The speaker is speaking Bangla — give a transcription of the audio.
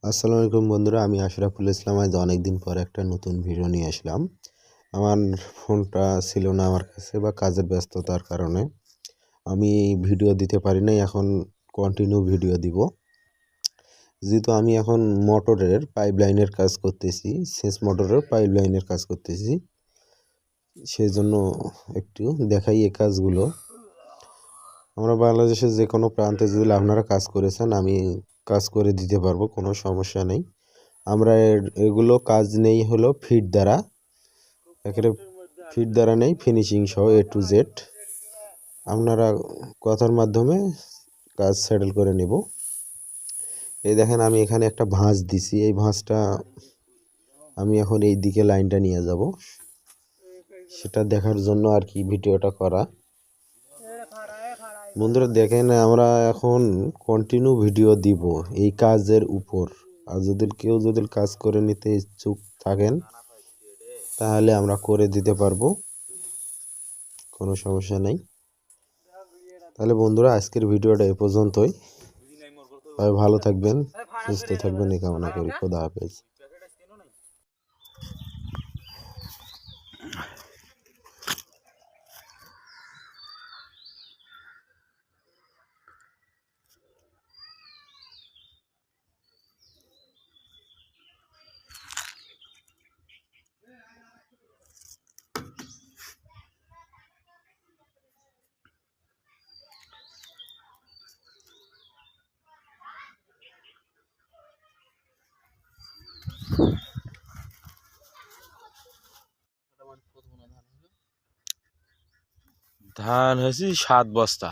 আসসালামু আলাইকুম বন্ধুরা, আমি আশরাফুল ইসলাম। আজ অনেকদিন পর একটা নতুন ভিডিও নিয়ে আসলাম। আমার ফোনটা ছিল না আমার কাছে, বা কাজের ব্যস্ততার কারণে আমি ভিডিও দিতে পারি নাই। এখন কন্টিনিউ ভিডিও দিব, যেহেতু আমি এখন মোটরের পাইপলাইনের কাজ করতেছি, সেচ মোটরের পাইপলাইনের কাজ করতেছি। সেই জন্য একটু দেখাই এই কাজগুলো। আমরা বাংলাদেশের যে কোনো প্রান্তে যদি আপনারা কাজ করেছেন, আমি কাজ করে দিতে পারবো, কোনো সমস্যা নেই। আমরা এগুলো কাজ নেই হলো ফিট দ্বারা, একেবারে ফিট দ্বারা নেই, ফিনিশিং সহ A to Z আপনারা কথার মাধ্যমে কাজ সেটেল করে নেব। এই দেখেন, আমি এখানে একটা ভাঁজ দিছি। এই ভাঁজটা আমি এখন এই দিকে লাইনটা নিয়ে যাব, সেটা দেখার জন্য আর কি ভিডিওটা করা। বন্ধুরা দেখেন, আমরা এখন কন্টিনিউ ভিডিও দিব এই কাজের উপর। আর যদি কাজ করে নিতে ইচ্ছুক থাকেন, তাহলে আমরা করে দিতে পারবো, কোনো সমস্যা নেই। তাহলে বন্ধুরা, আজকের ভিডিওটা এ পর্যন্তই। সবাই ভালো থাকবেন, সুস্থ থাকবেন, এই কামনা করি। খোদা হাফেজ। ধান হয়েছে 7 বস্তা।